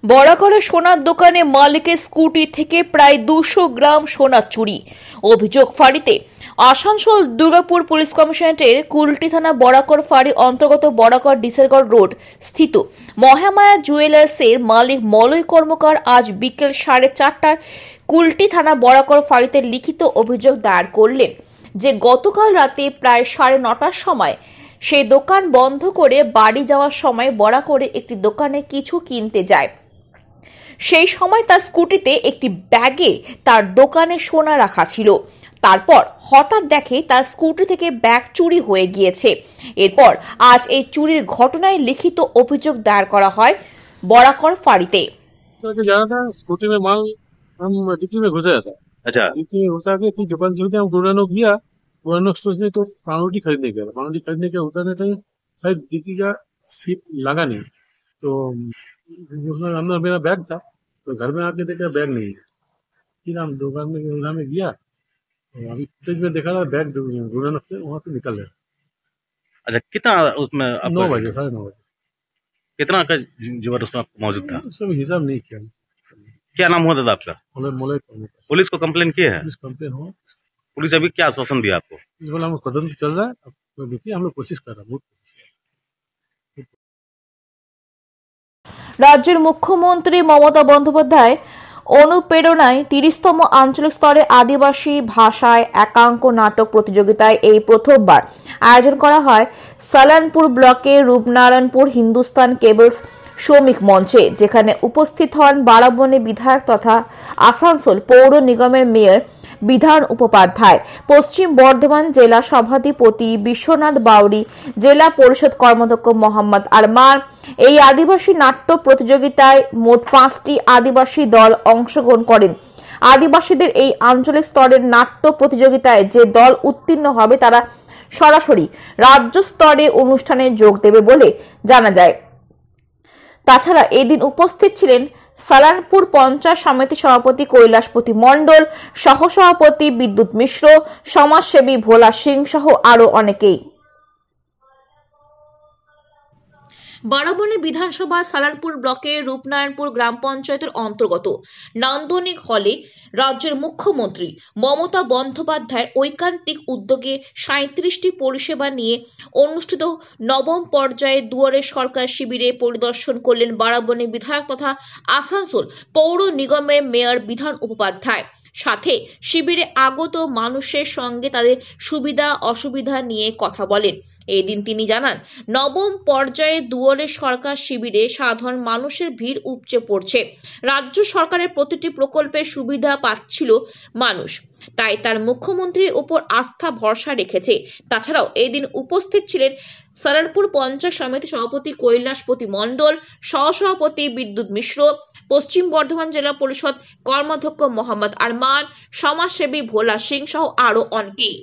বড়াকড়া সোনার দোকানে মালিকের স্কুটি থেকে প্রায় 200 গ্রাম সোনা চুরি। অভিযোগ ফাঁড়িতে। আসানসোল দুর্গাপুর পুলিশ কমিশনারেটের কুলটি থানা বড়াকড় ফাঁড়ি অন্তর্গত বড়াকড় ডিসেরগড় রোড স্থিত মহামায়া জুয়েলার্সের মালিক মলয় কর্মকার আজ বিকেল 4:30টায় কুলটি থানা বড়াকড় ফাঁড়িতে লিখিত অভিযোগ দায়ের করলেন যে গতকাল রাতে প্রায় 9:30টার সময় সে দোকান বন্ধ করে বাড়ি যাওয়ার সময় বড়াকড়ে একটি দোকানে কিছু কিনতে যায়। সেই সময় তার স্কুটিতে একটি ব্যাগে তার দোকানে সোনা রাখা ছিল। তারপর হঠাৎ দেখে তার স্কুটি থেকে ব্যাগ চুরি হয়ে গিয়েছে। এরপর আজ এই চুরির ঘটনায় লিখিত অভিযোগ দায়ের করা হয় বড়াকড় ফাঁড়িতে। स्कूटी में माल हम डिक्की में घुसा था। अच्छा, डिक्की में घुसा के फिर दुकान चलते हम गुरानो गया। गुरानो स्टोर से तो पानोटी खरीदने गया। पानोटी खरीदने के उतरने टाइम शायद डिक्की का सीट लगा नहीं, तो उसमें अंदर मेरा बैग था। तो घर में आके देखा बैग नहीं है। फिर हम दुकान में गया, तो अभी फुटेज में देखा था बैग गुरानो से वहाँ से निकल गया। अच्छा, कितना उसमें 9 बजे 9:30 कितना का जेवर उसमें आपको मौजूद था? सब हिसाब नहीं किया। क्या नाम हुआ दादा आपका? मोले पुलिस को कंप्लेन किए है? पुलिस कंप्लेन हो, पुलिस अभी क्या आश्वासन दिया आपको? इस वाला हम कदम चल रहा है। अब तो देखिए हम लोग कोशिश कर रहे हैं बहुत। রাজ্যের মুখ্যমন্ত্রী মমতা বন্দ্যোপাধ্যায় অনুপ্রেরণায় 30তম আঞ্চলিক স্তরে আদিবাসী ভাষায় একাঙ্ক নাটক প্রতিযোগিতায় এই প্রথমবার আয়োজন করা হয় সালানপুর ব্লকের রূপনারায়ণপুর হিন্দুস্তান কেবলস শ্রমিক মঞ্চে, যেখানে উপস্থিত হন বারাবণী বিধায়ক তথা আসানসোল পৌর নিগমের মেয়র বিধান উপাধ্যায়, পশ্চিম বর্ধমান জেলা সভাধিপতি বিশ্বনাথ বাউরি, জেলা পরিষদ কর্মাধ্যক্ষ মোহাম্মদ আরমান। এই আদিবাসী নাট্য প্রতিযোগিতায় মোট 5টি আদিবাসী দল অংশগ্রহণ করেন। আদিবাসীদের এই আঞ্চলিক স্তরের নাট্য প্রতিযোগিতায় যে দল উত্তীর্ণ হবে তারা সরাসরি রাজ্য স্তরে অনুষ্ঠানে যোগ দেবে বলে জানা যায়। তাছাড়া এদিন উপস্থিত ছিলেন সালানপুর পঞ্চায়েত সমিতি সভাপতি কৈলাসপতি মণ্ডল, সহসভাপতি বিদ্যুৎ মিশ্র, সমাজসেবী ভোলা সিং সহ আরো অনেকেই। বারাবণী বিধানসভার সালানপুর ব্লকের রূপনারায়ণপুর গ্রাম পঞ্চায়েতের অন্তর্গত নান্দনিক হলে রাজ্যের মুখ্যমন্ত্রী মমতা বন্দ্যোপাধ্যায়ের ঐকান্তিক উদ্যোগে 37টি পরিষেবা নিয়ে অনুষ্ঠিত নবম পর্যায়ে দুয়ারে সরকার শিবিরে পরিদর্শন করলেন বারাবণী বিধায়ক তথা আসানসোল পৌর নিগমের মেয়র বিধান উপাধ্যায়। সাথে শিবিরে আগত মানুষের সঙ্গে তাদের সুবিধা অসুবিধা নিয়ে কথা বলেন। এদিন তিনি জানান, নবম পর্যায়ে দুয়ারে সরকার শিবিরে সাধারণ মানুষের ভিড় উপচে পড়ছে। রাজ্য সরকারের প্রতিটি প্রকল্পের সুবিধা পাচ্ছিল মানুষ, তাই তার মুখ্যমন্ত্রীর উপর আস্থা ভরসা রেখেছে। তাছাড়াও এদিন উপস্থিত ছিলেন সালানপুর পঞ্চায়েত সমিতি সভাপতি কৈলাসপতি মণ্ডল, সহসভাপতি বিদ্যুৎ মিশ্র, পশ্চিম বর্ধমান জেলা পরিষদ কর্মাধ্যক্ষ মোহাম্মদ আরমান, সমাজসেবী ভোলা সিং সহ আরো অনেকেই।